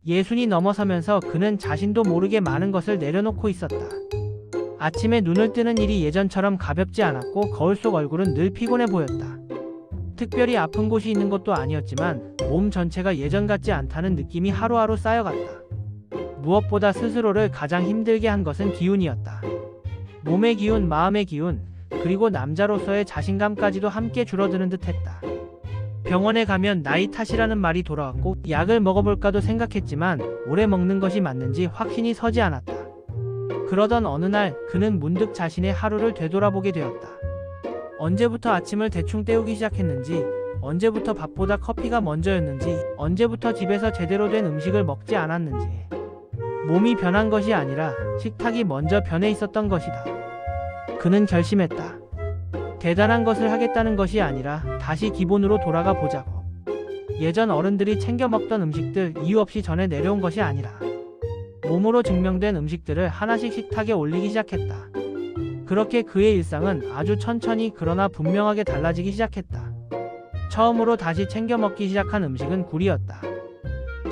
예순이 넘어서면서 그는 자신도 모르게 많은 것을 내려놓고 있었다. 아침에 눈을 뜨는 일이 예전처럼 가볍지 않았고 거울 속 얼굴은 늘 피곤해 보였다. 특별히 아픈 곳이 있는 것도 아니었지만 몸 전체가 예전 같지 않다는 느낌이 하루하루 쌓여갔다. 무엇보다 스스로를 가장 힘들게 한 것은 기운이었다. 몸의 기운, 마음의 기운, 그리고 남자로서의 자신감까지도 함께 줄어드는 듯 했다. 병원에 가면 나이 탓이라는 말이 돌아왔고 약을 먹어볼까도 생각했지만 오래 먹는 것이 맞는지 확신이 서지 않았다. 그러던 어느 날 그는 문득 자신의 하루를 되돌아보게 되었다. 언제부터 아침을 대충 때우기 시작했는지, 언제부터 밥보다 커피가 먼저였는지, 언제부터 집에서 제대로 된 음식을 먹지 않았는지. 몸이 변한 것이 아니라 식탁이 먼저 변해 있었던 것이다. 그는 결심했다. 대단한 것을 하겠다는 것이 아니라 다시 기본으로 돌아가 보자고. 예전 어른들이 챙겨 먹던 음식들, 이유 없이 전해 내려온 것이 아니라 몸으로 증명된 음식들을 하나씩 식탁에 올리기 시작했다. 그렇게 그의 일상은 아주 천천히 그러나 분명하게 달라지기 시작했다. 처음으로 다시 챙겨 먹기 시작한 음식은 굴이었다.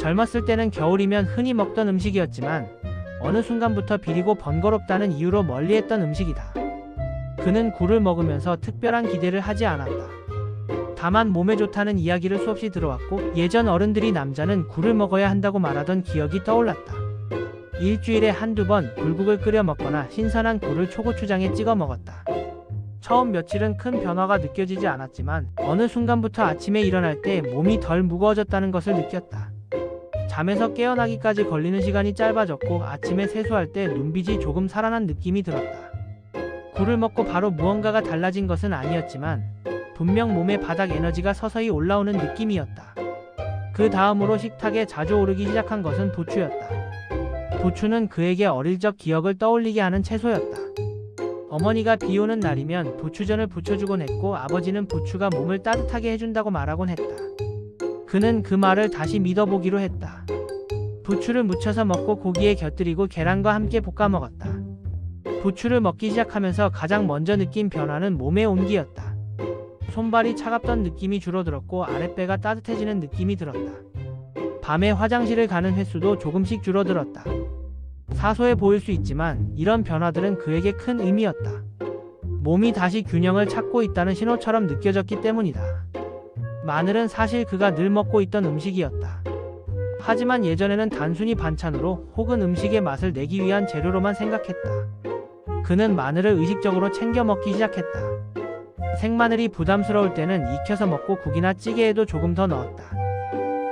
젊었을 때는 겨울이면 흔히 먹던 음식이었지만 어느 순간부터 비리고 번거롭다는 이유로 멀리했던 음식이다. 그는 굴을 먹으면서 특별한 기대를 하지 않았다. 다만 몸에 좋다는 이야기를 수없이 들어왔고 예전 어른들이 남자는 굴을 먹어야 한다고 말하던 기억이 떠올랐다. 일주일에 한두 번 굴국을 끓여 먹거나 신선한 굴을 초고추장에 찍어 먹었다. 처음 며칠은 큰 변화가 느껴지지 않았지만 어느 순간부터 아침에 일어날 때 몸이 덜 무거워졌다는 것을 느꼈다. 잠에서 깨어나기까지 걸리는 시간이 짧아졌고 아침에 세수할 때 눈빛이 조금 살아난 느낌이 들었다. 굴을 먹고 바로 무언가가 달라진 것은 아니었지만 분명 몸의 바닥 에너지가 서서히 올라오는 느낌이었다. 그 다음으로 식탁에 자주 오르기 시작한 것은 부추였다. 부추는 그에게 어릴 적 기억을 떠올리게 하는 채소였다. 어머니가 비 오는 날이면 부추전을 부쳐주곤 했고 아버지는 부추가 몸을 따뜻하게 해준다고 말하곤 했다. 그는 그 말을 다시 믿어보기로 했다. 부추를 무쳐서 먹고 고기에 곁들이고 계란과 함께 볶아 먹었다. 부추를 먹기 시작하면서 가장 먼저 느낀 변화는 몸의 온기였다. 손발이 차갑던 느낌이 줄어들었고 아랫배가 따뜻해지는 느낌이 들었다. 밤에 화장실을 가는 횟수도 조금씩 줄어들었다. 사소해 보일 수 있지만 이런 변화들은 그에게 큰 의미였다. 몸이 다시 균형을 찾고 있다는 신호처럼 느껴졌기 때문이다. 마늘은 사실 그가 늘 먹고 있던 음식이었다. 하지만 예전에는 단순히 반찬으로 혹은 음식의 맛을 내기 위한 재료로만 생각했다. 그는 마늘을 의식적으로 챙겨 먹기 시작했다. 생마늘이 부담스러울 때는 익혀서 먹고 국이나 찌개에도 조금 더 넣었다.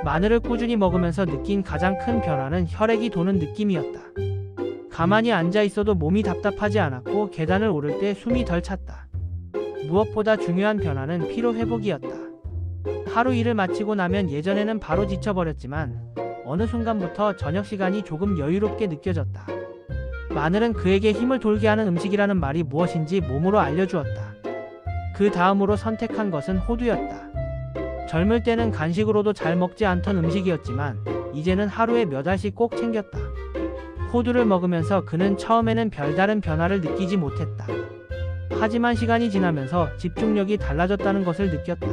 마늘을 꾸준히 먹으면서 느낀 가장 큰 변화는 혈액이 도는 느낌이었다. 가만히 앉아 있어도 몸이 답답하지 않았고 계단을 오를 때 숨이 덜 찼다. 무엇보다 중요한 변화는 피로 회복이었다. 하루 일을 마치고 나면 예전에는 바로 지쳐버렸지만 어느 순간부터 저녁 시간이 조금 여유롭게 느껴졌다. 마늘은 그에게 힘을 돌게 하는 음식이라는 말이 무엇인지 몸으로 알려주었다. 그 다음으로 선택한 것은 호두였다. 젊을 때는 간식으로도 잘 먹지 않던 음식이었지만 이제는 하루에 몇 알씩 꼭 챙겼다. 호두를 먹으면서 그는 처음에는 별다른 변화를 느끼지 못했다. 하지만 시간이 지나면서 집중력이 달라졌다는 것을 느꼈다.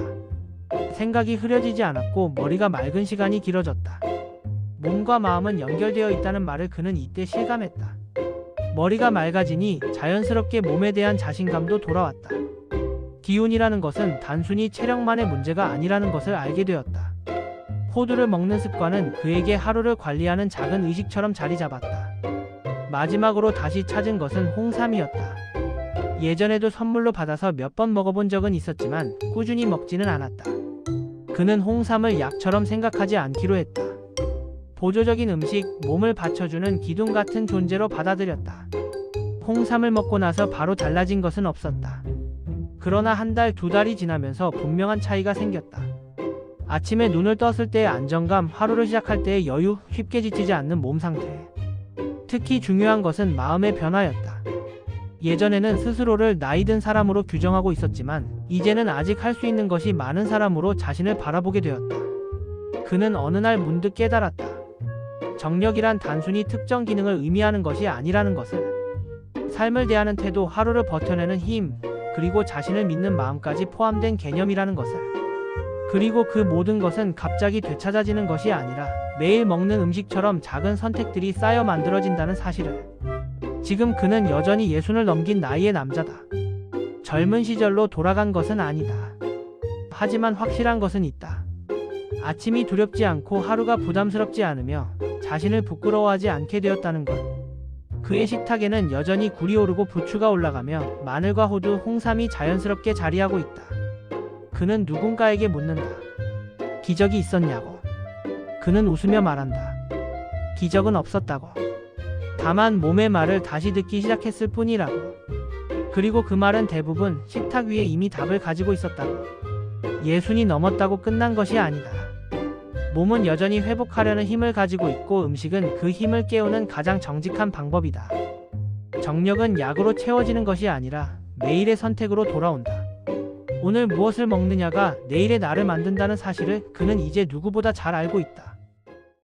생각이 흐려지지 않았고 머리가 맑은 시간이 길어졌다. 몸과 마음은 연결되어 있다는 말을 그는 이때 실감했다. 머리가 맑아지니 자연스럽게 몸에 대한 자신감도 돌아왔다. 기운이라는 것은 단순히 체력만의 문제가 아니라는 것을 알게 되었다. 호두를 먹는 습관은 그에게 하루를 관리하는 작은 의식처럼 자리 잡았다. 마지막으로 다시 찾은 것은 홍삼이었다. 예전에도 선물로 받아서 몇 번 먹어본 적은 있었지만 꾸준히 먹지는 않았다. 그는 홍삼을 약처럼 생각하지 않기로 했다. 보조적인 음식, 몸을 받쳐주는 기둥 같은 존재로 받아들였다. 홍삼을 먹고 나서 바로 달라진 것은 없었다. 그러나 한 달, 두 달이 지나면서 분명한 차이가 생겼다. 아침에 눈을 떴을 때의 안정감, 하루를 시작할 때의 여유, 쉽게 지치지 않는 몸 상태. 특히 중요한 것은 마음의 변화였다. 예전에는 스스로를 나이 든 사람으로 규정하고 있었지만 이제는 아직 할 수 있는 것이 많은 사람으로 자신을 바라보게 되었다. 그는 어느 날 문득 깨달았다. 정력이란 단순히 특정 기능을 의미하는 것이 아니라는 것을. 삶을 대하는 태도, 하루를 버텨내는 힘, 그리고 자신을 믿는 마음까지 포함된 개념이라는 것을. 그리고 그 모든 것은 갑자기 되찾아지는 것이 아니라 매일 먹는 음식처럼 작은 선택들이 쌓여 만들어진다는 사실을. 지금 그는 여전히 60을 넘긴 나이의 남자다. 젊은 시절로 돌아간 것은 아니다. 하지만 확실한 것은 있다. 아침이 두렵지 않고 하루가 부담스럽지 않으며 자신을 부끄러워하지 않게 되었다는 것. 그의 식탁에는 여전히 굴이 오르고 부추가 올라가며 마늘과 호두, 홍삼이 자연스럽게 자리하고 있다. 그는 누군가에게 묻는다. 기적이 있었냐고. 그는 웃으며 말한다. 기적은 없었다고. 다만 몸의 말을 다시 듣기 시작했을 뿐이라고. 그리고 그 말은 대부분 식탁 위에 이미 답을 가지고 있었다고. 60이 넘었다고 끝난 것이 아니다. 몸은 여전히 회복하려는 힘을 가지고 있고 음식은 그 힘을 깨우는 가장 정직한 방법이다. 정력은 약으로 채워지는 것이 아니라 매일의 선택으로 돌아온다. 오늘 무엇을 먹느냐가 내일의 나를 만든다는 사실을 그는 이제 누구보다 잘 알고 있다.